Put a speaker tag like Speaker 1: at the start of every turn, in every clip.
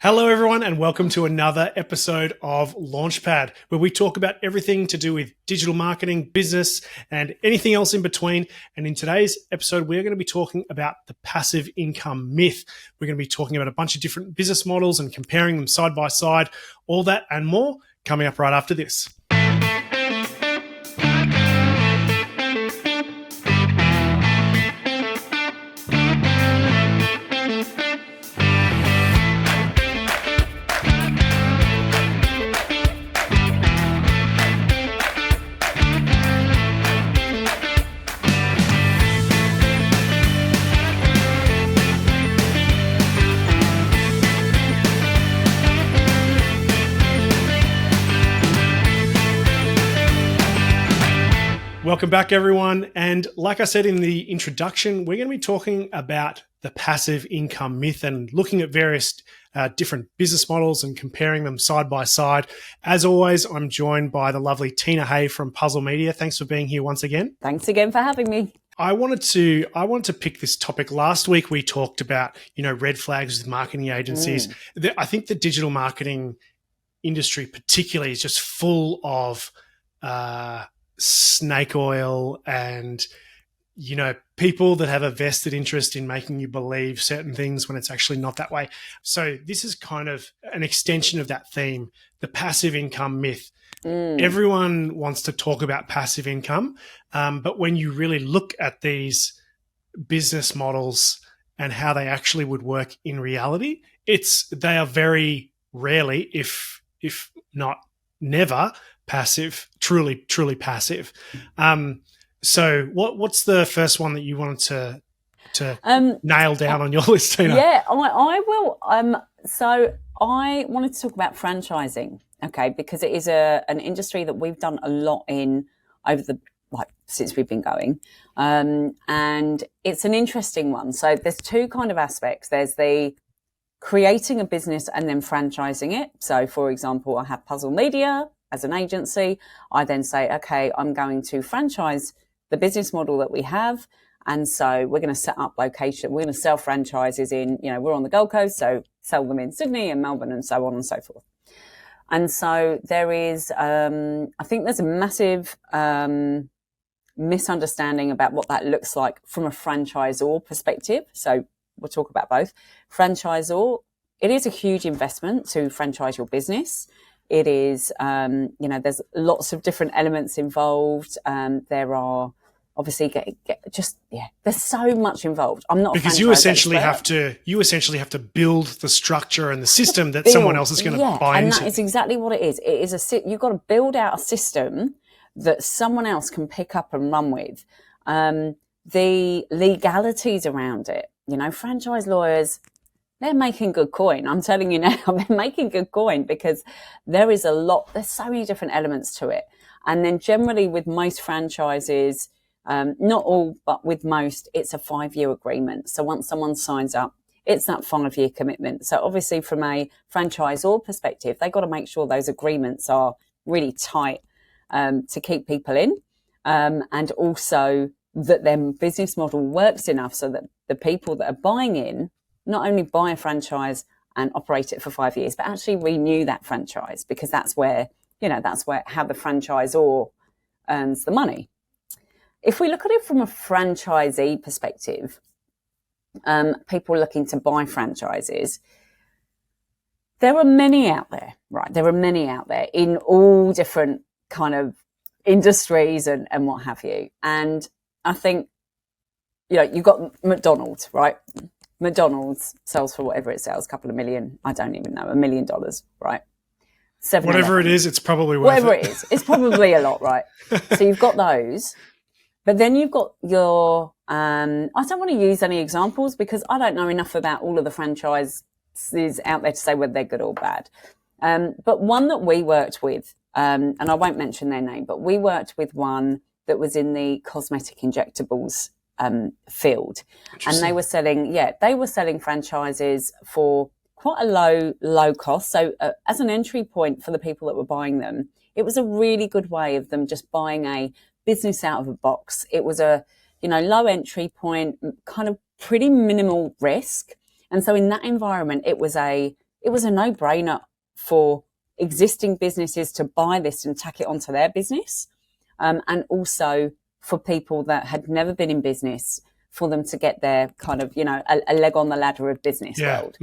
Speaker 1: Hello, everyone, and welcome to another episode of Launchpad, where we talk about everything to do with digital marketing, business, and anything else in between. And in today's episode, we're going to be talking about the passive income myth. We're going to be talking about a bunch of different business models and comparing them side by side, all that and more coming up right after this. Welcome back, everyone. And like I said in the introduction, we're going to be talking about the passive income myth and looking at various different business models and comparing them side by side. As always, I'm joined by the lovely Tina Hay from Puzzle Media. Thanks for being here once again.
Speaker 2: Thanks again for having me.
Speaker 1: I wanted to pick this topic. Last week we talked about, red flags with marketing agencies. I think the digital marketing industry particularly is just full of snake oil and people that have a vested interest in making you believe certain things when it's actually not that way. So this is kind of an extension of that theme, the passive income myth. Everyone wants to talk about passive income, but when you really look at these business models and how they actually would work in reality, they are very rarely, if not never, passive, truly passive. So what's the first one that you wanted to nail down on your list, Tina?
Speaker 2: Yeah, I will. So I wanted to talk about franchising, okay, because it is an industry that we've done a lot in since we've been going, and it's an interesting one. So there's two kind of aspects. There's the creating a business and then franchising it. So, for example, I have Puzzle Media as an agency. I then say, okay, I'm going to franchise the business model that we have. And so we're going to set up location. We're going to sell franchises in, we're on the Gold Coast, so sell them in Sydney and Melbourne and so on and so forth. And so there is, I think there's a massive misunderstanding about what that looks like from a franchisor perspective. So we'll talk about both. Franchisor, it is a huge investment to franchise your business. It is, there's lots of different elements involved. There are obviously there's so much involved. I'm not
Speaker 1: because you essentially have to build the structure and the system that someone else is going to buy into.
Speaker 2: And that is exactly what it is. It is you've got to build out a system that someone else can pick up and run with. The legalities around it, franchise lawyers, they're making good coin. I'm telling you now, they're making good coin because there's so many different elements to it. And then generally with most franchises, not all, but with most, it's a 5-year agreement. So once someone signs up, it's that 5-year commitment. So obviously from a franchisor perspective, they've got to make sure those agreements are really tight to keep people in, and also that their business model works enough so that the people that are buying in not only buy a franchise and operate it for 5 years, but actually renew that franchise, because that's where how the franchisor earns the money. If we look at it from a franchisee perspective, people looking to buy franchises, there are many out there, right? There are many out there in all different kind of industries and what have you. And I think, you've got McDonald's, right? McDonald's sells for whatever it sells, a couple of million, I don't even know, $1 million, right?
Speaker 1: Whatever it is, it's probably worth
Speaker 2: whatever it is. It's probably a lot, right? So you've got those, but then you've got your, I don't want to use any examples because I don't know enough about all of the franchises out there to say whether they're good or bad. But one that we worked with, and I won't mention their name, but we worked with one that was in the cosmetic injectables field, and they were selling franchises for quite a low cost. So as an entry point for the people that were buying them, it was a really good way of them just buying a business out of a box. It was a low entry point, kind of pretty minimal risk, and so in that environment, it was a it was a no-brainer for existing businesses to buy this and tack it onto their business, and also for people that had never been in business, for them to get their kind of, a leg on the ladder of business world.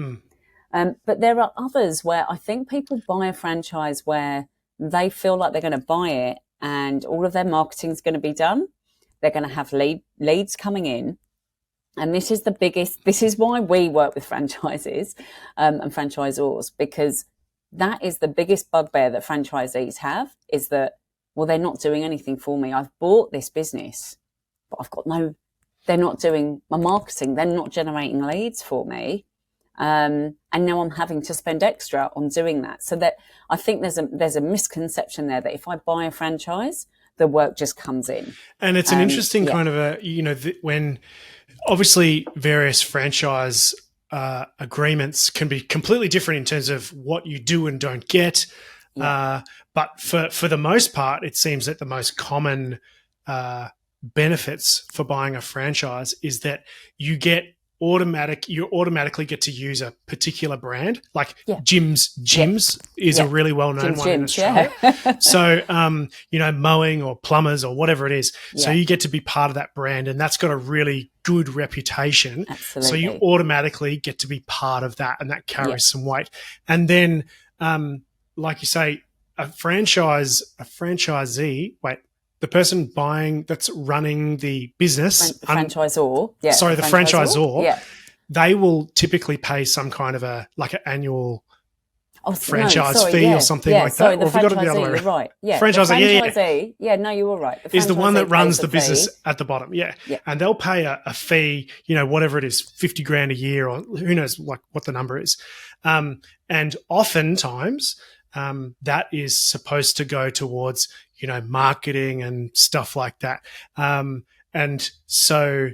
Speaker 2: But there are others where I think people buy a franchise where they feel like they're going to buy it and all of their marketing is going to be done. They're going to have leads coming in. And this is why we work with franchises and franchisors, because that is the biggest bugbear that franchisees have, is that, well, they're not doing anything for me. I've bought this business, but they're not doing my marketing. They're not generating leads for me. And now I'm having to spend extra on doing that. So that I think there's a misconception there that if I buy a franchise, the work just comes in.
Speaker 1: And it's an interesting kind of when obviously various franchise agreements can be completely different in terms of what you do and don't get. But for the most part, it seems that the most common benefits for buying a franchise is that you automatically get to use a particular brand, like Jim's is a really well-known one in Australia. So, mowing or plumbers or whatever it is. So you get to be part of that brand, and that's got a really good reputation.
Speaker 2: Absolutely.
Speaker 1: So you automatically get to be part of that, and that carries some weight. And then, like you say, the person that's running the business,
Speaker 2: the franchisor,
Speaker 1: the franchisor, they will typically pay some kind of an annual franchise fee or something like that.
Speaker 2: The franchisee, you're right. Yeah, franchisee. No, you were right.
Speaker 1: Is the one that runs the business at the bottom. And they'll pay a fee, whatever it is, $50,000 a year, or who knows what the number is. And oftentimes that is supposed to go towards marketing and stuff like that. And so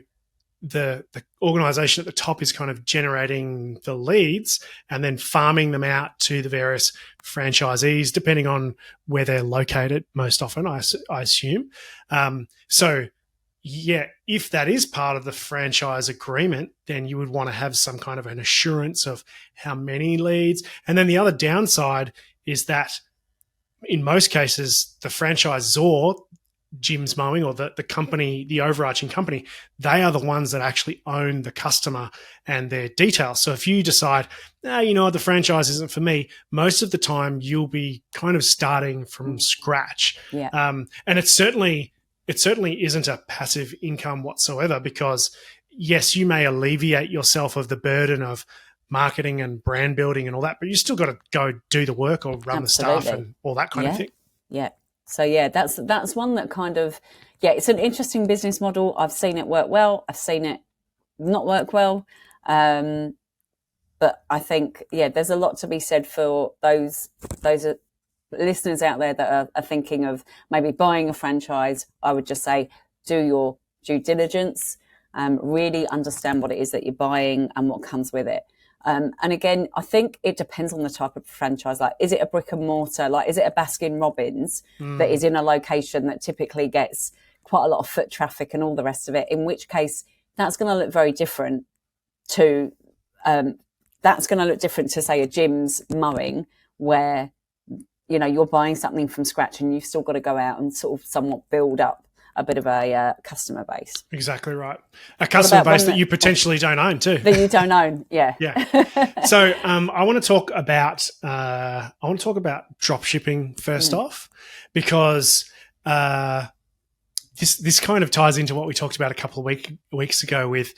Speaker 1: the organization at the top is kind of generating the leads and then farming them out to the various franchisees, depending on where they're located most often, I assume. If that is part of the franchise agreement, then you would want to have some kind of an assurance of how many leads. And then the other downside is that in most cases, the franchisor, Jim's Mowing, or the company, the overarching company, they are the ones that actually own the customer and their details. So if you decide, the franchise isn't for me, most of the time you'll be kind of starting from scratch. And it certainly isn't a passive income whatsoever, because yes, you may alleviate yourself of the burden of marketing and brand building and all that, but you still got to go do the work or run the staff and all that kind of thing.
Speaker 2: So that's one that kind of, it's an interesting business model. I've seen it work well. I've seen it not work well. But I think, there's a lot to be said for those listeners out there that are thinking of maybe buying a franchise. I would just say, do your due diligence, really understand what it is that you're buying and what comes with it. And again, I think it depends on the type of franchise. Like, is it a brick and mortar? Like, is it a Baskin Robbins that is in a location that typically gets quite a lot of foot traffic and all the rest of it? In which case, that's going to look very different to, say, a Jim's Mowing, where, you're buying something from scratch and you've still got to go out and sort of somewhat build up a bit of a customer base.
Speaker 1: Exactly right. A customer base that you potentially don't own too.
Speaker 2: That you don't own, yeah.
Speaker 1: So I want to talk about drop shipping first off, because this kind of ties into what we talked about a couple of weeks ago with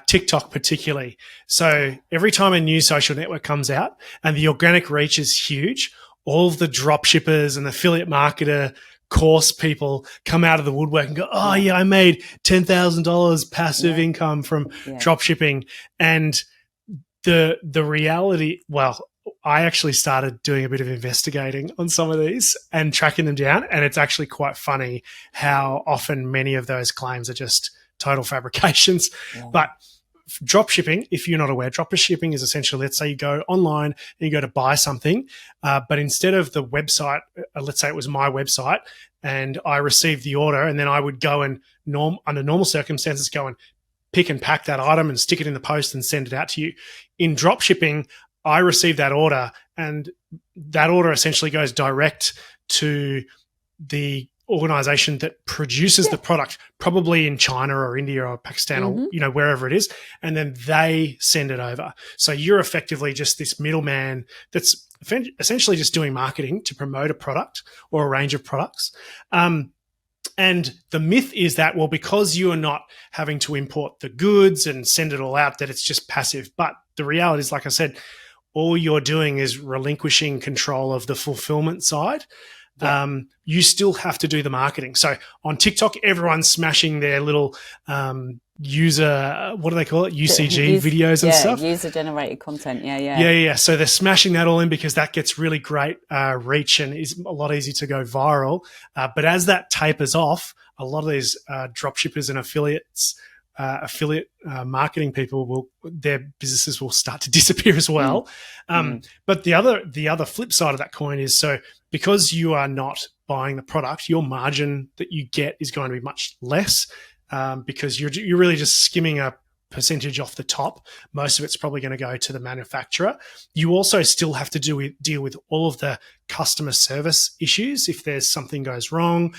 Speaker 1: TikTok particularly. So every time a new social network comes out and the organic reach is huge, all of the drop shippers and affiliate marketer course people come out of the woodwork and go, I made $10,000 passive income from drop shipping. And the reality, I actually started doing a bit of investigating on some of these and tracking them down. And it's actually quite funny how often many of those claims are just total fabrications. But drop shipping, if you're not aware, drop shipping is essentially, let's say you go online and you go to buy something, but instead of the website, let's say it was my website, and I received the order, and then I would go and under normal circumstances go and pick and pack that item and stick it in the post and send it out to you. In drop shipping, I receive that order, and that order essentially goes direct to the organization that produces the product, probably in China or India or Pakistan or wherever it is, and then they send it over. So you're effectively just this middleman that's essentially just doing marketing to promote a product or a range of products. And the myth is that, well, because you are not having to import the goods and send it all out, that it's just passive. But the reality is, like I said, all you're doing is relinquishing control of the fulfillment side. Yeah. You still have to do the marketing. So on TikTok, everyone's smashing their little user, what do they call it? UCG videos and stuff.
Speaker 2: User generated content. Yeah.
Speaker 1: So they're smashing that all in because that gets really great reach and is a lot easier to go viral. But as that tapers off, a lot of these drop shippers and affiliate marketing people their businesses will start to disappear as well. But the other flip side of that coin is, so because you are not buying the product, your margin that you get is going to be much less because you're really just skimming a percentage off the top. Most of it's probably going to go to the manufacturer. You also still have to deal with all of the customer service issues. If there's something goes wrong,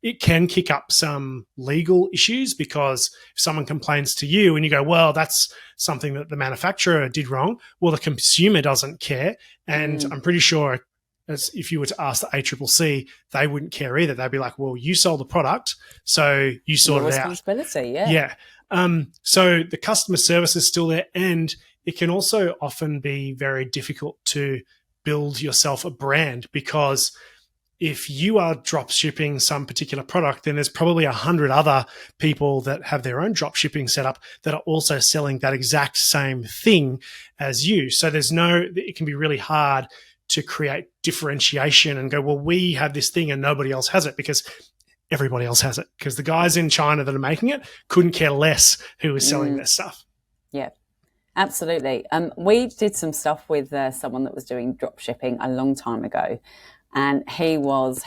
Speaker 1: it can kick up some legal issues, because if someone complains to you and you go, well, that's something that the manufacturer did wrong, well, the consumer doesn't care. And I'm pretty sure, as if you were to ask the ACCC, they wouldn't care either. They'd be like, well, you sold the product, so you sort it out.
Speaker 2: Responsibility,
Speaker 1: Yeah. So the customer service is still there, and it can also often be very difficult to build yourself a brand, because if you are drop shipping some particular product, then there's probably 100 other people that have their own drop shipping setup that are also selling that exact same thing as you. So it can be really hard to create differentiation and go, well, we have this thing and nobody else has it, because everybody else has it, because the guys in China that are making it couldn't care less who is selling their stuff.
Speaker 2: Yeah, absolutely. We did some stuff with someone that was doing drop shipping a long time ago. And he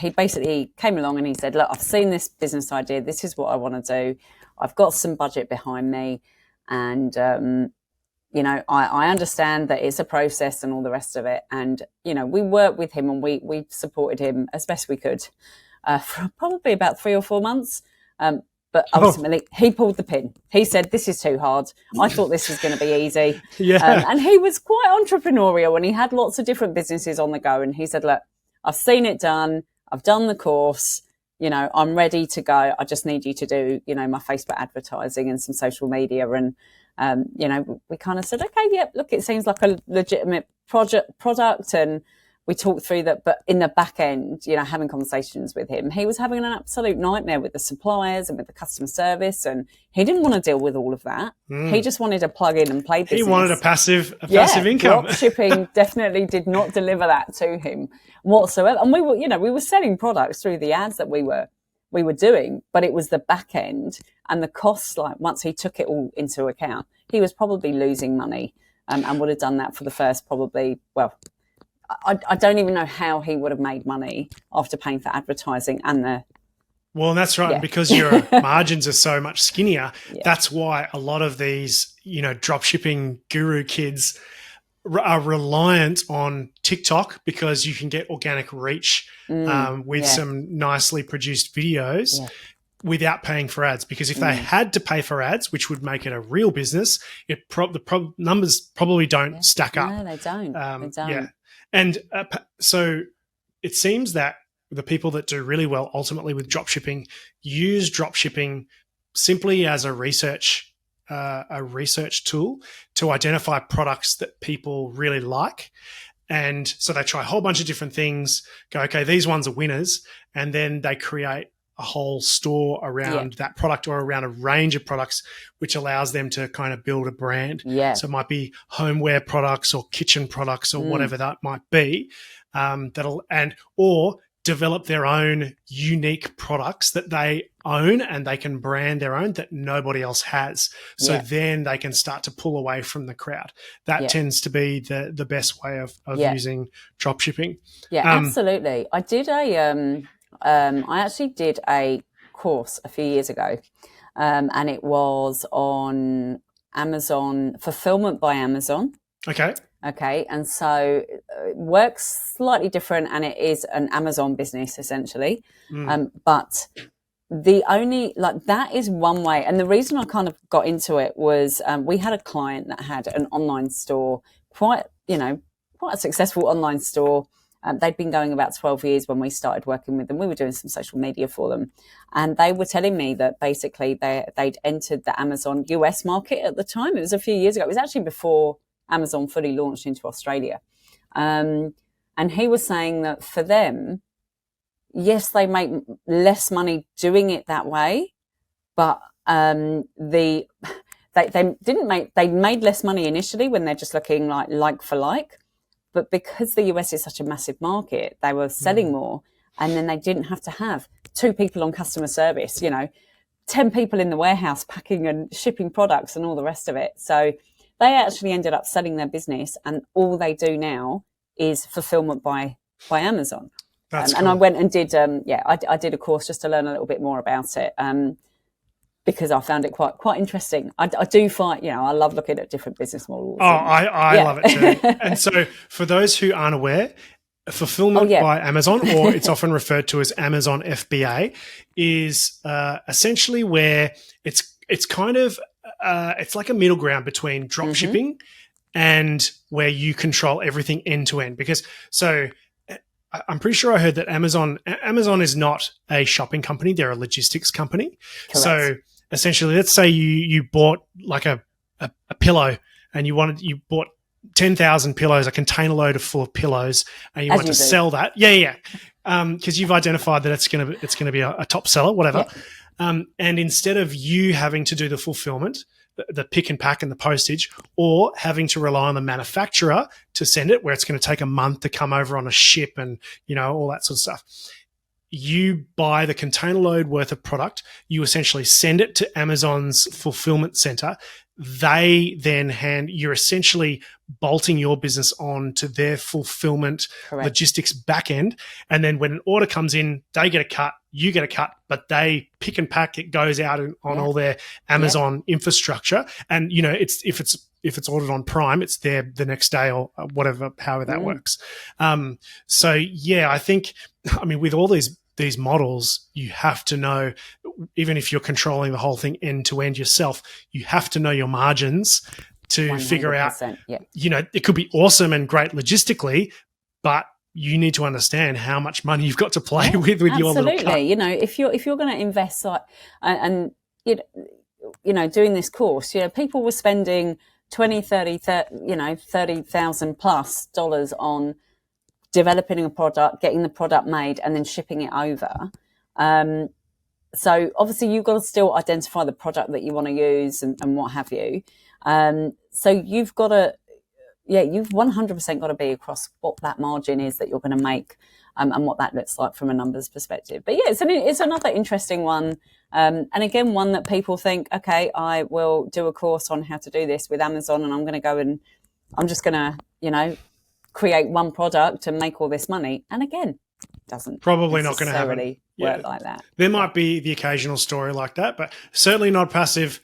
Speaker 2: basically came along and he said, look, I've seen this business idea. This is what I want to do. I've got some budget behind me. And, I understand that it's a process and all the rest of it. And, we worked with him and we supported him as best we could for probably about 3 or 4 months. But ultimately, he pulled the pin. He said, this is too hard. I thought this was going to be easy. And he was quite entrepreneurial and he had lots of different businesses on the go. And he said, look, I've seen it done. I've done the course. I'm ready to go. I just need you to do, my Facebook advertising and some social media. And, we kind of said, okay, yep, look, it seems like a legitimate product. And we talked through that, but in the back end, having conversations with him, he was having an absolute nightmare with the suppliers and with the customer service, and he didn't want to deal with all of that. He just wanted to plug in and play business.
Speaker 1: He wanted a passive income.
Speaker 2: Drop shipping definitely did not deliver that to him whatsoever. And we were selling products through the ads that we were doing, but it was the back end and the costs. Like, once he took it all into account, he was probably losing money, and would have done that for the first probably, I don't even know how he would have made money after paying for advertising and
Speaker 1: Well, that's right. Yeah. Because your margins are so much skinnier. Yeah. That's why a lot of these, drop shipping guru kids are reliant on TikTok, because you can get organic reach with some nicely produced videos without paying for ads. Because if they had to pay for ads, which would make it a real business, the numbers probably don't stack up.
Speaker 2: No, they don't. They don't.
Speaker 1: Yeah. And so it seems that the people that do really well ultimately with dropshipping use dropshipping simply as a research tool to identify products that people really like. And so they try a whole bunch of different things, go, okay, these ones are winners. And then they create a whole store around that product, or around a range of products, which allows them to kind of build a brand.
Speaker 2: Yeah.
Speaker 1: So it might be homeware products or kitchen products or whatever that might be, or develop their own unique products that they own and they can brand their own that nobody else has. So then they can start to pull away from the crowd. That tends to be the best way of using drop shipping.
Speaker 2: Yeah, absolutely. I did I actually did a course a few years ago, and it was on Amazon, fulfillment by Amazon.
Speaker 1: Okay.
Speaker 2: Okay, and so it works slightly different, and it is an Amazon business essentially. But the only that is one way, and the reason I kind of got into it was we had a client that had an online store, quite a successful online store. They'd been going about 12 years when we started working with them. We were doing some social media for them, and they were telling me that basically they'd entered the Amazon US market at the time. It was a few years ago. It was actually before Amazon fully launched into Australia. And he was saying that for them, yes, they make less money doing it that way, but they made less money initially when they're just looking like for like. But because the US is such a massive market, they were selling more, and then they didn't have to have 2 people on customer service, 10 people in the warehouse packing and shipping products and all the rest of it. So they actually ended up selling their business, and all they do now is fulfillment by Amazon.
Speaker 1: That's cool.
Speaker 2: And I went and did, I did a course just to learn a little bit more about it. Because I found it quite interesting. I do find, I love looking at different business models.
Speaker 1: Oh, I love it too. And so for those who aren't aware, fulfillment by Amazon, or it's often referred to as Amazon FBA, is essentially where it's kind of, it's like a middle ground between drop shipping and where you control everything end to end. Because I'm pretty sure I heard that Amazon is not a shopping company. They're a logistics company. Correct. So essentially, let's say you bought like a pillow, and you bought 10,000 pillows, a container load full of pillows, and you want to sell that. Yeah. Because you've identified that it's going to be a top seller, whatever. Yeah. And instead of you having to do the fulfillment, the pick and pack and the postage, or having to rely on the manufacturer to send it, where it's going to take a month to come over on a ship and, all that sort of stuff. You buy the container load worth of product. You essentially send it to Amazon's fulfillment center. They then you're essentially bolting your business on to their fulfillment logistics backend. And then when an order comes in, they get a cut, you get a cut, but they pick and pack, it goes out on all their Amazon infrastructure. And, if it's ordered on Prime, it's there the next day or whatever, however that works. I think, with all these models, you have to know, even if you're controlling the whole thing end to end yourself, you have to know your margins to 100%, figure out, it could be awesome and great logistically, but you need to understand how much money you've got to play with your little cut.
Speaker 2: Absolutely. If you're going to invest doing this course, people were spending $30,000 plus on developing a product, getting the product made, and then shipping it over. So obviously you've got to still identify the product that you want to use and what have you. So you've got to, you've 100% got to be across what that margin is that you're going to make, and what that looks like from a numbers perspective. But it's another interesting one. And again, one that people think, okay, I will do a course on how to do this with Amazon, and I'm going to go and I'm just going to, create one product and make all this money. And again, doesn't
Speaker 1: probably not going to
Speaker 2: happen. Work like that.
Speaker 1: There might be the occasional story like that, but certainly not passive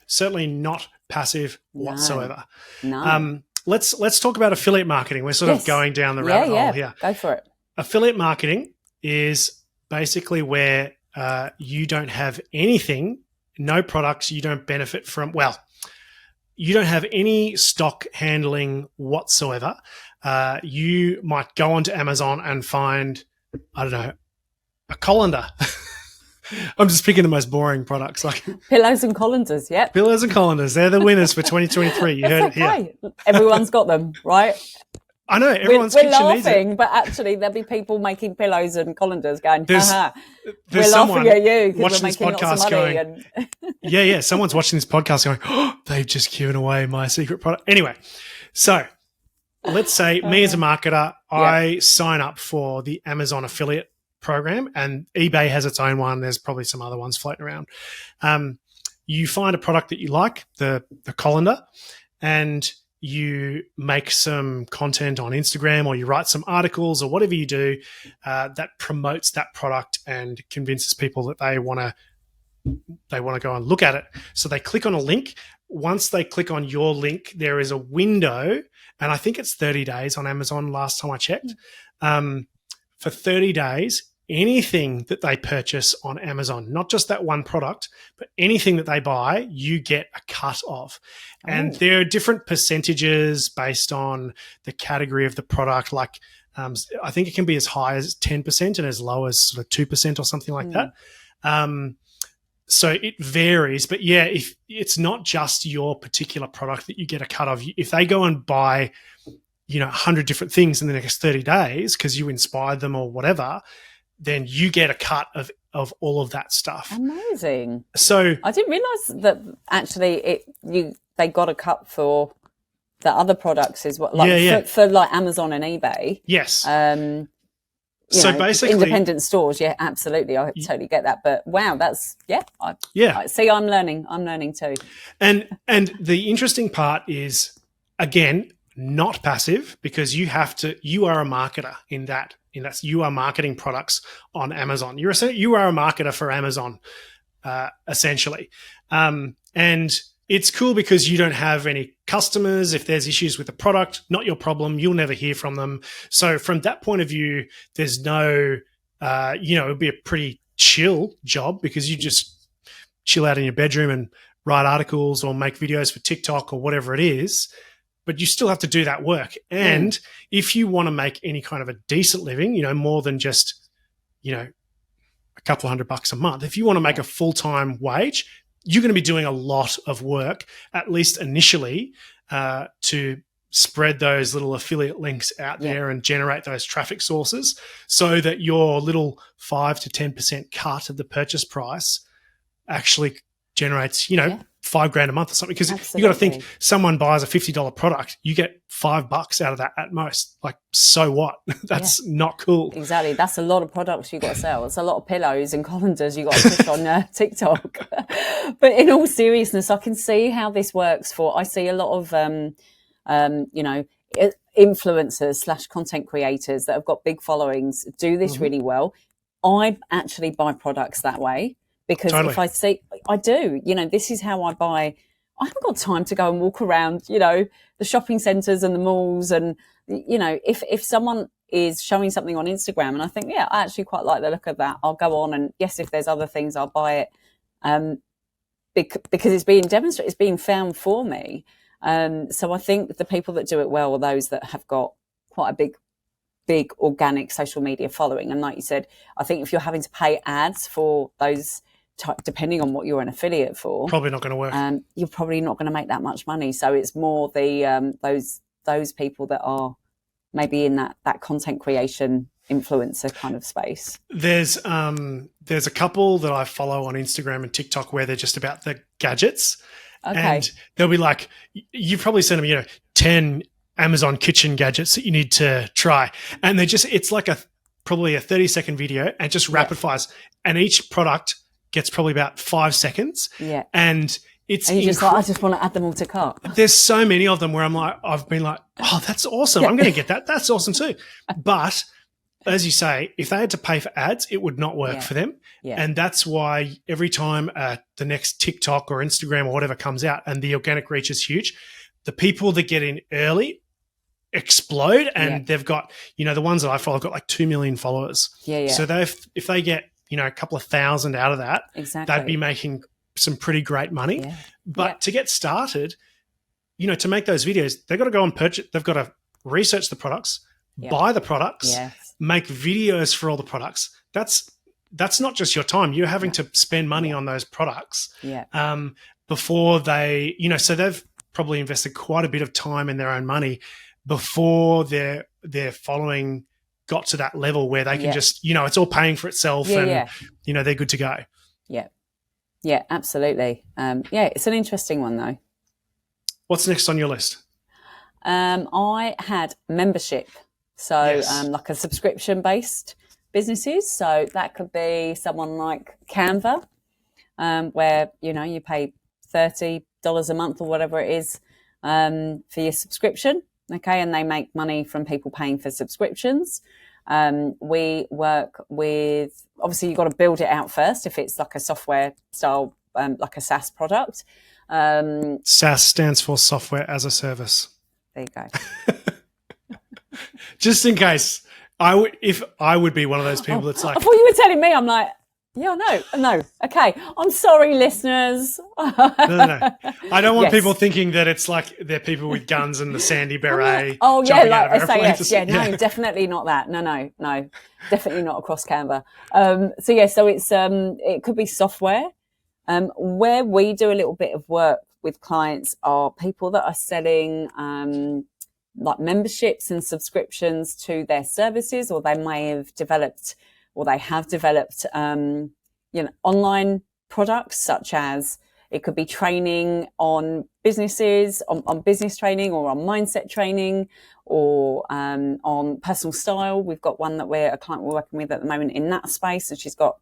Speaker 1: whatsoever.
Speaker 2: No.
Speaker 1: Let's talk about affiliate marketing. We're sort of going down the rabbit hole here.
Speaker 2: Go for it.
Speaker 1: Affiliate marketing is basically where you don't have anything, no products, you don't benefit from, you don't have any stock handling whatsoever. You might go onto Amazon and find, I don't know, a colander. I'm just picking the most boring products, like
Speaker 2: pillows and colanders. Yep,
Speaker 1: pillows and colanders. They're the winners for 2023. You heard it here.
Speaker 2: Everyone's got them, right?
Speaker 1: I know everyone's
Speaker 2: we're
Speaker 1: kitchen needs
Speaker 2: laughing,
Speaker 1: it.
Speaker 2: but actually there'll be people making pillows and colanders going, haha.
Speaker 1: There's
Speaker 2: we're laughing at you because
Speaker 1: watching
Speaker 2: we're
Speaker 1: this
Speaker 2: making
Speaker 1: podcast
Speaker 2: lots of money.
Speaker 1: going, someone's watching this podcast going, oh, they've just given away my secret product. Anyway, so let's say me as a marketer, I sign up for the Amazon affiliate program, and eBay has its own one. There's probably some other ones floating around. You find a product that you like, the colander, and you make some content on Instagram, or you write some articles, or whatever you do that promotes that product and convinces people that they want to go and look at it. So they click on a link. Once they click on your link, there is a window and I think it's 30 days on Amazon last time I checked. For 30 days, anything that they purchase on Amazon, not just that one product, but anything that they buy, you get a cut of. And there are different percentages based on the category of the product. Like, I think it can be as high as 10% and as low as sort of 2% or something like that. So it varies, but yeah, if it's not just your particular product that you get a cut of, if they go and buy, 100 different things in the next 30 days because you inspired them or whatever, then you get a cut of all of that stuff.
Speaker 2: Amazing.
Speaker 1: So
Speaker 2: I didn't realise that actually they got a cut for the other products as well, like for like Amazon and eBay.
Speaker 1: Yes. Basically,
Speaker 2: independent stores, yeah, absolutely. I totally get that. But wow, that's I see. I'm learning too.
Speaker 1: And the interesting part is, again, not passive, because you are a marketer in that you are marketing products on Amazon. You are a marketer for Amazon, essentially. And it's cool because you don't have any customers. If there's issues with the product, not your problem. You'll never hear from them. So from that point of view, there's no, it'd be a pretty chill job because you just chill out in your bedroom and write articles or make videos for TikTok or whatever it is. But you still have to do that work. And if you want to make any kind of a decent living, more than just, a couple of $100 a month, if you want to make a full-time wage, you're going to be doing a lot of work, at least initially, to spread those little affiliate links out there and generate those traffic sources so that your little 5 to 10% cut of the purchase price actually generates, $5,000 a month or something. Because you got to think, someone buys a $50 product, you get $5 out of that at most. Like, so what? That's not cool.
Speaker 2: Exactly. That's a lot of products you got to sell. It's a lot of pillows and colanders you got to push on TikTok. But in all seriousness, I can see how this works I see a lot of, influencers / content creators that have got big followings do this really well. I actually buy products that way. Because if I see, I do, this is how I buy. I haven't got time to go and walk around, the shopping centres and the malls. And, if someone is showing something on Instagram and I think, I actually quite like the look of that, I'll go on and yes, if there's other things, I'll buy it because it's being demonstrated, it's being found for me. So I think the people that do it well are those that have got quite a big organic social media following. And like you said, I think if you're having to pay ads for those, depending on what you're an affiliate for,
Speaker 1: probably not going to work.
Speaker 2: You're probably not going to make that much money. So it's more the those people that are maybe in that content creation influencer kind of space.
Speaker 1: There's a couple that I follow on Instagram and TikTok where they're just about the gadgets.
Speaker 2: Okay.
Speaker 1: And they'll be like, you've probably sent them, 10 Amazon kitchen gadgets that you need to try. And it's like probably a 30-second video and just rapid fires. And each product gets probably about 5 seconds.
Speaker 2: Yeah.
Speaker 1: And it's
Speaker 2: you're just like, I just want to add them all to cart.
Speaker 1: There's so many of them where I've been like, oh, that's awesome. I'm going to get that. That's awesome too. But as you say, if they had to pay for ads, it would not work for them.
Speaker 2: Yeah.
Speaker 1: And that's why every time the next TikTok or Instagram or whatever comes out and the organic reach is huge, the people that get in early explode, and they've got, the ones that I follow have got like 2 million followers.
Speaker 2: Yeah.
Speaker 1: So if they get, a couple of thousand out of that, they'd be making some pretty great money.
Speaker 2: Yeah.
Speaker 1: But to get started, to make those videos, they've got to go and purchase, they've got to research the products, buy the products, make videos for all the products. That's not just your time. You're having to spend money on those products before they, so they've probably invested quite a bit of time and their own money before their following got to that level where they can just, it's all paying for itself and, they're good to go.
Speaker 2: Yeah. Yeah, absolutely. It's an interesting one though.
Speaker 1: What's next on your list?
Speaker 2: I had membership. So like a subscription based businesses. So that could be someone like Canva, where, you pay $30 a month or whatever it is for your subscription. Okay. And they make money from people paying for subscriptions. We work with, obviously you've got to build it out first if it's like a software style, like a SaaS product.
Speaker 1: SaaS stands for software as a service.
Speaker 2: There you go.
Speaker 1: Just in case, if I would be one of those people that's like,
Speaker 2: I thought you were telling me. I'm like, yeah, no. Okay, I'm sorry, listeners.
Speaker 1: no. I don't want
Speaker 2: Yes.
Speaker 1: people thinking that it's like they're people with guns and the sandy beret.
Speaker 2: Oh yeah,
Speaker 1: jumping
Speaker 2: like
Speaker 1: out of airplanes.
Speaker 2: SAS. Yeah, no, definitely not that. No, definitely not across Canva. So it's it could be software. Where we do a little bit of work with clients are people that are selling like memberships and subscriptions to their services, or they may have developed, or they have developed, online products, such as it could be training on businesses, on business training, or on mindset training, or on personal style. We've got one that a client we're working with at the moment in that space, and she's got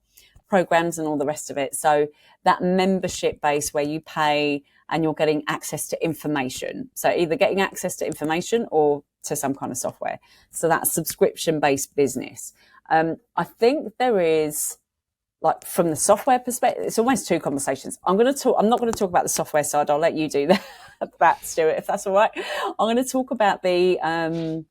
Speaker 2: programs and all the rest of it. So that membership base where you pay and you're getting access to information. So either getting access to information or to some kind of software. So that's subscription-based business. I think there is, like, from the software perspective, it's almost two conversations. I'm not going to talk about the software side. I'll let you do that, Stuart, if that's all right. I'm going to talk about the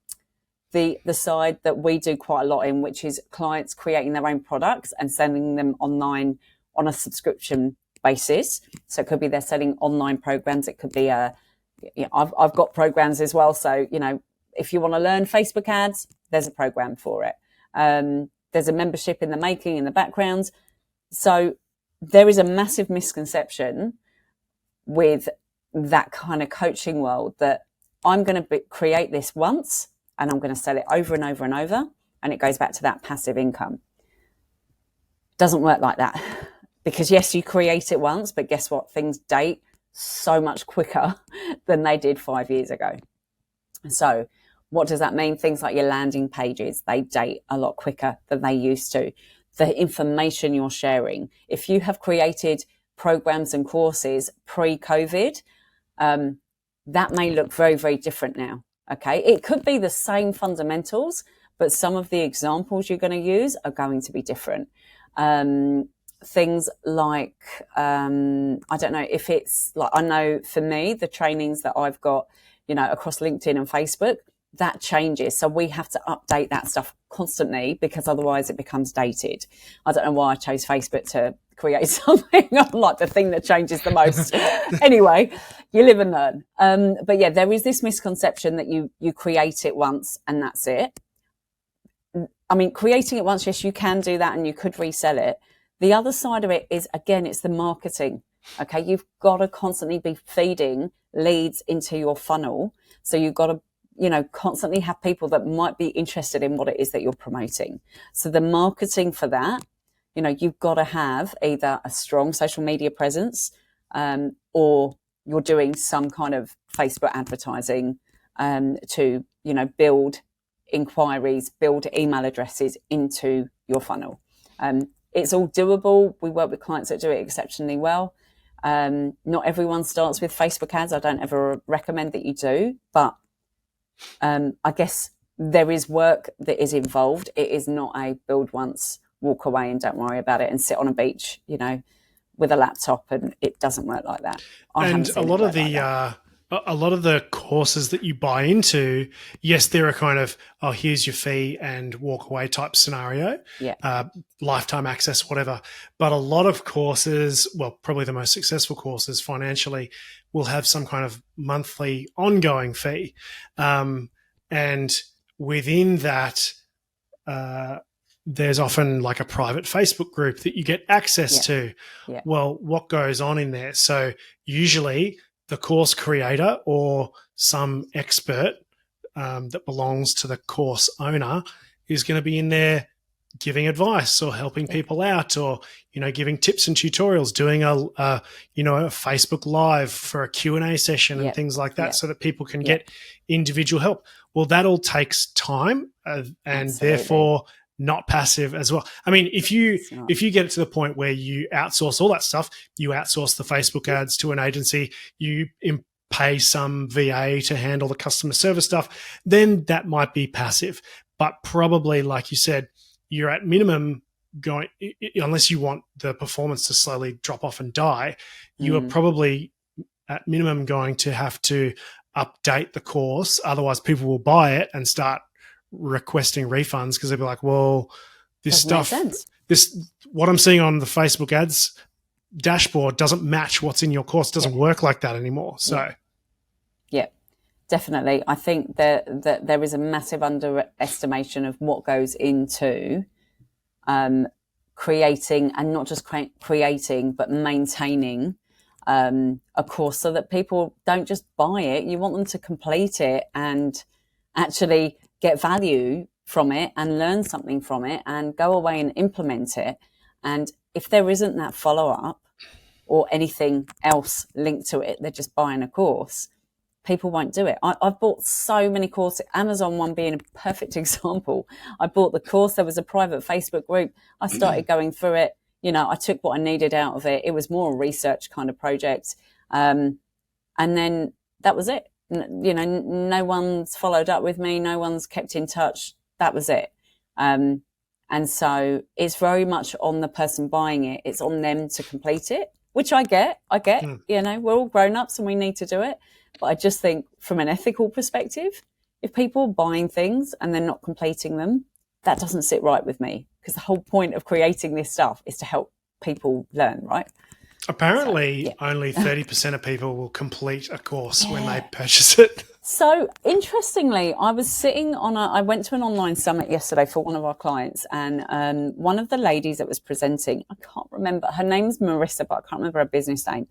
Speaker 2: side that we do quite a lot in, which is clients creating their own products and sending them online on a subscription basis. So it could be they're selling online programs. It could be I've got programs as well. So, if you want to learn Facebook ads, there's a program for it. There's a membership in the making, in the background. So there is a massive misconception with that kind of coaching world that I'm going to create this once and I'm going to sell it over and over and over. And it goes back to that passive income. Doesn't work like that. Because yes, you create it once, but guess what? Things date so much quicker than they did 5 years ago. So what does that mean? Things like your landing pages, they date a lot quicker than they used to. The information you're sharing. If you have created programs and courses pre-COVID, that may look very, very different now. Okay. It could be the same fundamentals, but some of the examples you're going to use are going to be different. Things like, I don't know if it's like, I know for me, the trainings that I've got, across LinkedIn and Facebook, that changes. So we have to update that stuff constantly because otherwise it becomes dated. I don't know why I chose Facebook to create something. I'm like the thing that changes the most. Anyway, you live and learn. But yeah, there is this misconception that you create it once and that's it. I mean, creating it once, yes, you can do that and you could resell it. The other side of it is, again, it's the marketing. Okay. You've got to constantly be feeding leads into your funnel. So you've got to, constantly have people that might be interested in what it is that you're promoting. So the marketing for that, you've got to have either a strong social media presence, or you're doing some kind of Facebook advertising, to, build inquiries, build email addresses into your funnel. It's all doable. We work with clients that do it exceptionally well. Not everyone starts with Facebook ads. I don't ever recommend that you do, but I guess there is work that is involved. It is not a build once, walk away and don't worry about it and sit on a beach, with a laptop, and it doesn't work like that.
Speaker 1: And a lot of the courses that you buy into, yes, they're a kind of, oh, here's your fee and walk away type scenario, lifetime access, whatever. But a lot of courses, well, probably the most successful courses financially, will have some kind of monthly ongoing fee. And within that, there's often like a private Facebook group that you get access to. Yeah. Well, what goes on in there? So usually the course creator or some expert that belongs to the course owner is going to be in there giving advice or helping people out, or giving tips and tutorials, doing a Facebook Live for a Q&A session and things like that, so that people can get individual help. Well, that all takes time, and Absolutely. Therefore not passive as well. I mean, if you get it to the point where you outsource all that stuff, you outsource the Facebook ads to an agency, you pay some VA to handle the customer service stuff, then that might be passive. But probably, like you said, you're at minimum going, unless you want the performance to slowly drop off and die, you are probably at minimum going to have to update the course. Otherwise, people will buy it and start requesting refunds because they'll be like, well, this
Speaker 2: Doesn't
Speaker 1: stuff, what I'm seeing on the Facebook ads dashboard doesn't match what's in your course. It doesn't work like that anymore. So,
Speaker 2: yeah, definitely. I think that there is a massive underestimation of what goes into creating, and not just creating, but maintaining a course, so that people don't just buy it. You want them to complete it and actually get value from it and learn something from it and go away and implement it. And if there isn't that follow-up or anything else linked to it, they're just buying a course, people won't do it. I've bought so many courses, Amazon one being a perfect example. I bought the course, there was a private Facebook group. I started going through it. You know, I took what I needed out of it. It was more a research kind of project. And then that was it. You know, no one's followed up with me. No one's kept in touch. That was it. And so it's very much on the person buying it. It's on them to complete it, which I get, you know, we're all grown-ups and we need to do it. But I just think from an ethical perspective, if people are buying things and they're not completing them, that doesn't sit right with me, because the whole point of creating this stuff is to help people learn, right?
Speaker 1: Apparently, only 30% of people will complete a course when they purchase it.
Speaker 2: So interestingly, I was sitting on I went to an online summit yesterday for one of our clients, and one of the ladies that was presenting, I can't remember, her name's Marissa, but I can't remember her business name.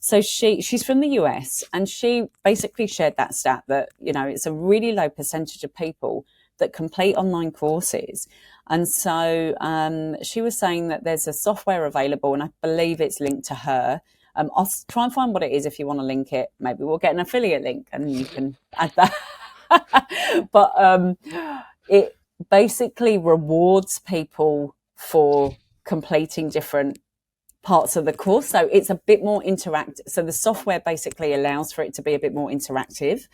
Speaker 2: So she's from the US, and she basically shared that stat that, you know, it's a really low percentage of people that complete online courses. And so she was saying that there's a software available, and I believe it's linked to her. I'll try and find what it is if you want to link it. Maybe we'll get an affiliate link and you can add that. But it basically rewards people for completing different parts of the course. So it's a bit more interactive. So the software basically allows for it to be a bit more interactive,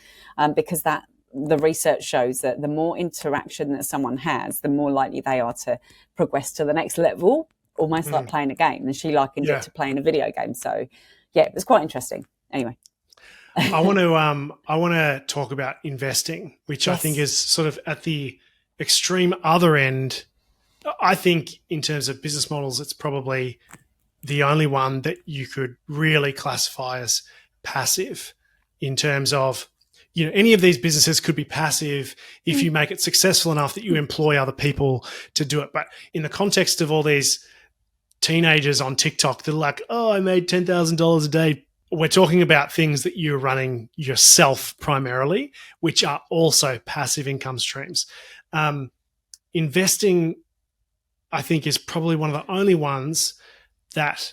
Speaker 2: because the research shows that the more interaction that someone has, the more likely they are to progress to the next level, almost like playing a game. And she likened it to playing a video game. So yeah, it was quite interesting. Anyway.
Speaker 1: I want to talk about investing, which I think is sort of at the extreme other end. I think in terms of business models, it's probably the only one that you could really classify as passive, in terms of, you know, any of these businesses could be passive if you make it successful enough that you employ other people to do it. But in the context of all these teenagers on TikTok that are like, oh, I made $10,000 a day, we're talking about things that you're running yourself primarily, which are also passive income streams. Investing, I think, is probably one of the only ones that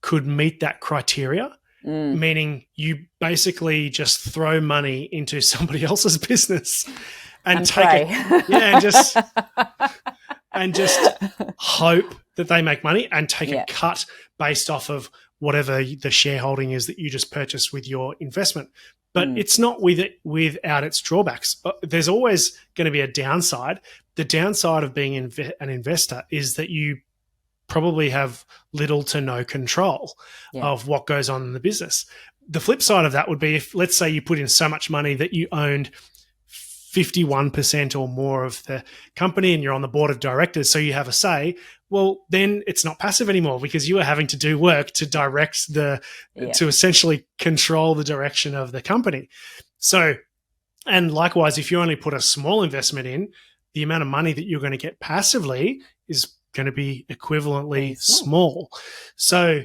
Speaker 1: could meet that criteria. Meaning you basically just throw money into somebody else's business and take it, and just hope that they make money and take a cut based off of whatever the shareholding is that you just purchased with your investment. But it's not without its drawbacks. There's always going to be a downside. The downside of being an investor is that you probably have little to no control of what goes on in the business. The flip side of that would be if, let's say, you put in so much money that you owned 51% or more of the company and you're on the board of directors, so you have a say, well, then it's not passive anymore, because you are having to do work to direct to essentially control the direction of the company. So, and likewise, if you only put a small investment in, the amount of money that you're going to get passively is going to be equivalently small. So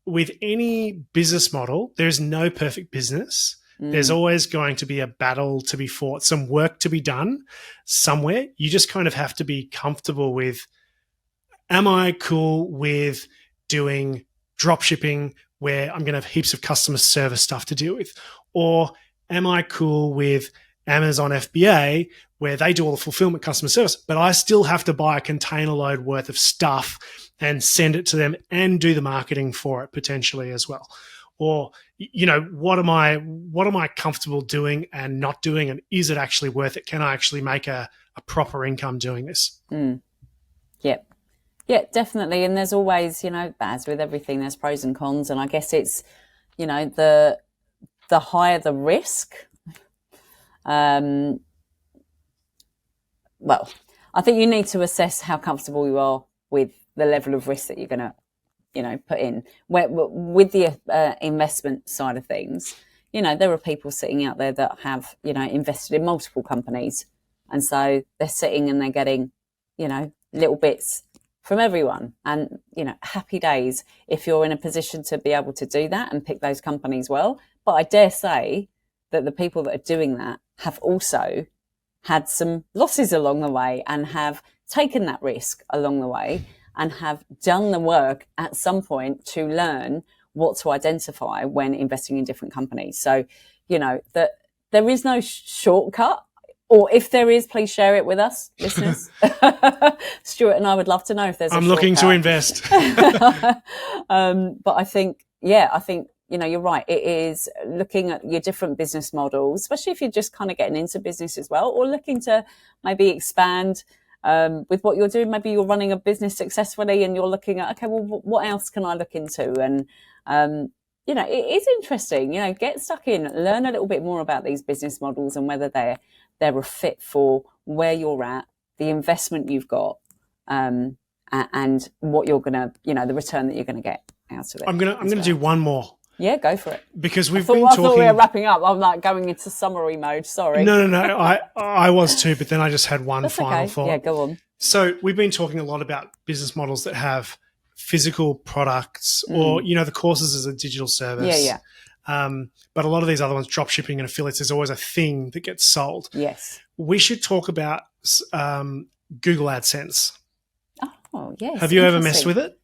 Speaker 1: with any business model, there's no perfect business. There's always going to be a battle to be fought, some work to be done somewhere. You just kind of have to be comfortable with, am I cool with doing drop shipping where I'm going to have heaps of customer service stuff to deal with? Or am I cool with Amazon FBA where they do all the fulfillment customer service, but I still have to buy a container load worth of stuff and send it to them and do the marketing for it potentially as well? Or, you know, what am I comfortable doing and not doing, and is it actually worth it? Can I actually make a proper income doing this?
Speaker 2: Yep. Yeah, definitely. And there's always, you know, as with everything, there's pros and cons. And I guess it's, you know, the higher the risk, Well, I think you need to assess how comfortable you are with the level of risk that you're going to, put in. With the investment side of things, there are people sitting out there that have, invested in multiple companies. And so they're sitting and they're getting, little bits from everyone. And, happy days if you're in a position to be able to do that and pick those companies well. But I dare say that the people that are doing that have also had some losses along the way and have taken that risk along the way and have done the work at some point to learn what to identify when investing in different companies. So, that there is no shortcut, or if there is, please share it with us, listeners. Stuart and I would love to know if there's a shortcut.
Speaker 1: I'm looking to invest.
Speaker 2: But I think, you're right. It is looking at your different business models, especially if you're just kind of getting into business as well, or looking to maybe expand with what you're doing. Maybe you're running a business successfully and you're looking at, okay, well, what else can I look into? And, it is interesting, get stuck in, learn a little bit more about these business models and whether they're a fit for where you're at, the investment you've got, and what you're going to, the return that you're going to get out of it.
Speaker 1: I'm going to do one more.
Speaker 2: Yeah, go for it.
Speaker 1: Because I
Speaker 2: thought we were wrapping up. I'm like going into summary mode. Sorry.
Speaker 1: No. I was too, but then I just had one
Speaker 2: That's
Speaker 1: final
Speaker 2: okay.
Speaker 1: thought.
Speaker 2: Yeah, go on.
Speaker 1: So we've been talking a lot about business models that have physical products or, the courses as a digital service.
Speaker 2: Yeah.
Speaker 1: But a lot of these other ones, drop shipping and affiliates, there's always a thing that gets sold.
Speaker 2: Yes.
Speaker 1: We should talk about Google AdSense.
Speaker 2: Oh, yes.
Speaker 1: Have you ever messed with it?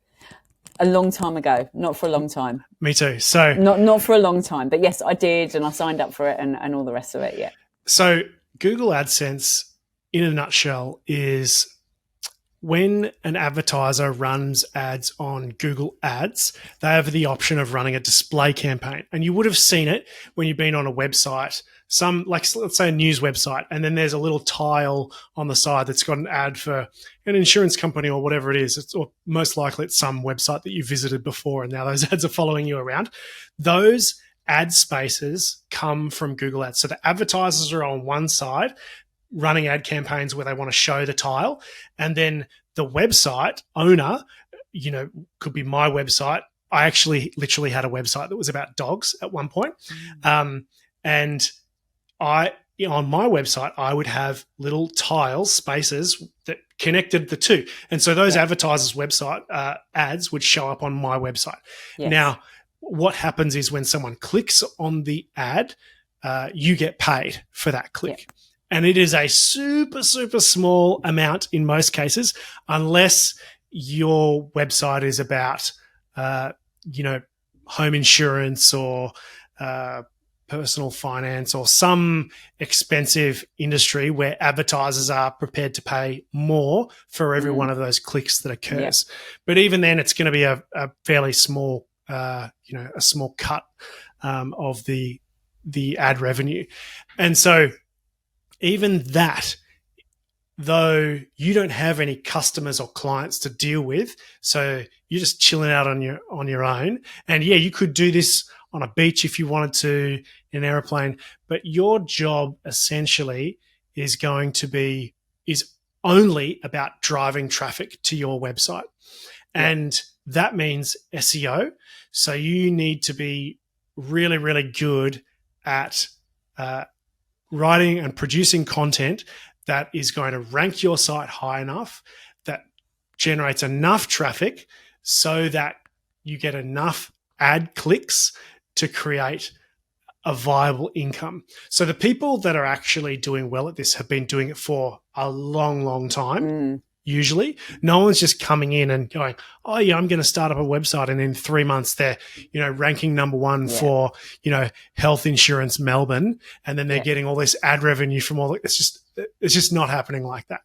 Speaker 2: A long time ago, not for a long time.
Speaker 1: Me too. So
Speaker 2: not for a long time, but yes, I did, and I signed up for it, and all the rest of it. Yeah.
Speaker 1: So Google AdSense, in a nutshell, is when an advertiser runs ads on Google Ads, they have the option of running a display campaign, and you would have seen it when you've been on a website. Let's say a news website, and then there's a little tile on the side that's got an ad for an insurance company or whatever it is. Or most likely it's some website that you visited before, and now those ads are following you around. Those ad spaces come from Google Ads. So the advertisers are on one side running ad campaigns where they want to show the tile, and then the website owner, could be my website. I actually literally had a website that was about dogs at one point. And on my website, I would have little tiles, spaces that connected the two. And so those advertisers' website ads would show up on my website. Yes. Now, what happens is when someone clicks on the ad, you get paid for that click. Yeah. And it is a super, super small amount in most cases, unless your website is about, home insurance or personal finance or some expensive industry where advertisers are prepared to pay more for every one of those clicks that occurs. Yep. But even then, it's going to be a fairly small, a small cut of the ad revenue. And so even that, though you don't have any customers or clients to deal with, so you're just chilling out on your own. And yeah, you could do this on a beach if you wanted to, in an airplane, but your job essentially is only about driving traffic to your website. Yeah. And that means SEO. So you need to be really, really good at writing and producing content that is going to rank your site high enough, that generates enough traffic so that you get enough ad clicks to create a viable income. So the people that are actually doing well at this have been doing it for a long, long time. Usually no one's just coming in and going, oh yeah, I'm going to start up a website. And in 3 months they're, ranking number one for, health insurance Melbourne. And then they're getting all this ad revenue from all it's just not happening like that.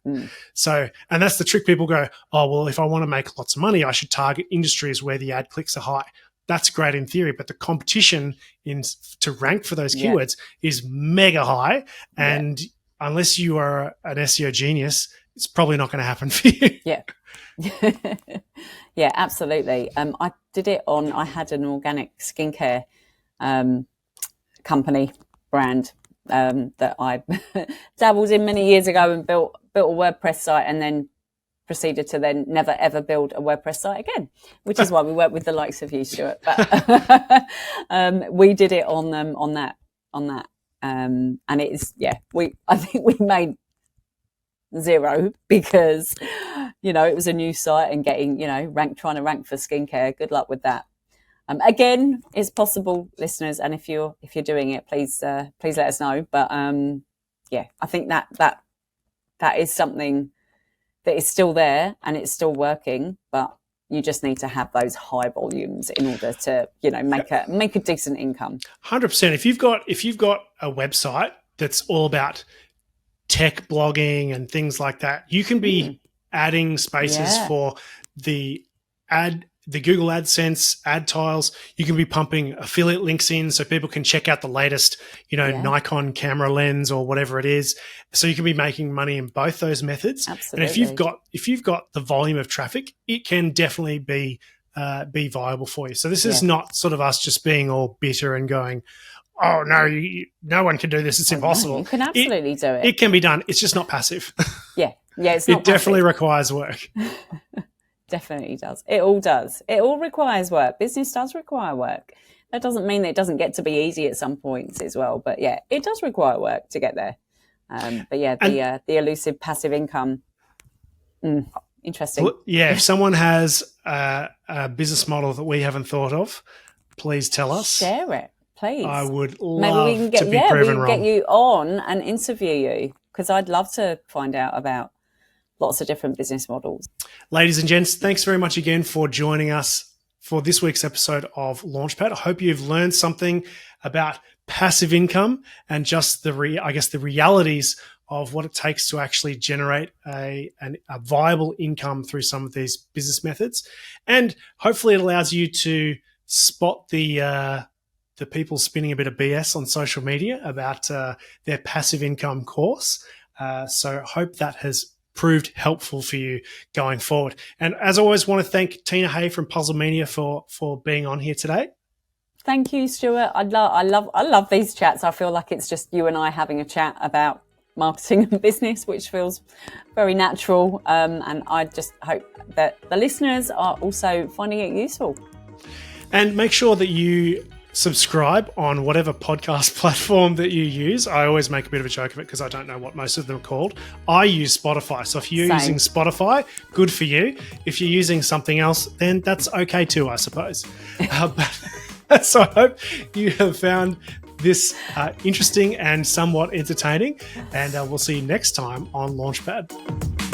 Speaker 1: So, and that's the trick. People go, oh, well, if I want to make lots of money, I should target industries where the ad clicks are high. That's great in theory, but the competition to rank for those keywords is mega high. And unless you are an SEO genius, it's probably not going to happen for you.
Speaker 2: Yeah. Yeah, absolutely. I did it I had an organic skincare company brand that I dabbled in many years ago and built a WordPress site, and then proceeded to then never ever build a WordPress site again, which is why we work with the likes of you, Stuart. But we did it on that, and it's I think we made zero because it was a new site and getting trying to rank for skincare. Good luck with that. Again, it's possible, listeners, and if you're doing it, please let us know. But I think that is something that is still there and it's still working, but you just need to have those high volumes in order to make a decent income.
Speaker 1: 100%. If you've got a website that's all about tech blogging and things like that, you can be adding spaces for the Google AdSense ad tiles. You can be pumping affiliate links in so people can check out the latest, Nikon camera lens or whatever it is. So you can be making money in both those methods.
Speaker 2: Absolutely.
Speaker 1: And if you've got the volume of traffic, it can definitely be viable for you. So this is not sort of us just being all bitter and going, oh no, no one can do this. It's impossible.
Speaker 2: No, you can absolutely do it.
Speaker 1: It can be done. It's just not passive.
Speaker 2: Yeah, it's not.
Speaker 1: It definitely requires work.
Speaker 2: Definitely does. It all does. It all requires work. Business does require work. That doesn't mean that it doesn't get to be easy at some points as well. But yeah, it does require work to get there. The elusive passive income. Interesting.
Speaker 1: Yeah, if someone has a business model that we haven't thought of, please tell us.
Speaker 2: Share it, please.
Speaker 1: I would love
Speaker 2: Maybe we can
Speaker 1: to be proven wrong.
Speaker 2: Get you on and interview you, because I'd love to find out about lots of different business models.
Speaker 1: Ladies and gents, thanks very much again for joining us for this week's episode of Launchpad. I hope you've learned something about passive income and just the realities of what it takes to actually generate a viable income through some of these business methods. And hopefully it allows you to spot the people spinning a bit of BS on social media about their passive income course. So hope that has proved helpful for you going forward. And as always, want to thank Tina Hay from Puzzle Media for being on here today.
Speaker 2: Thank you, Stuart. I love these chats. I feel like it's just you and I having a chat about marketing and business, which feels very natural. And I just hope that the listeners are also finding it useful.
Speaker 1: And make sure that you subscribe on whatever podcast platform that you use. I always make a bit of a joke of it because I don't know what most of them are called. I use Spotify. So if you're using Spotify, good for you. If you're using something else, then that's okay too, I suppose. So I hope you have found this interesting and somewhat entertaining. And we'll see you next time on Launchpad.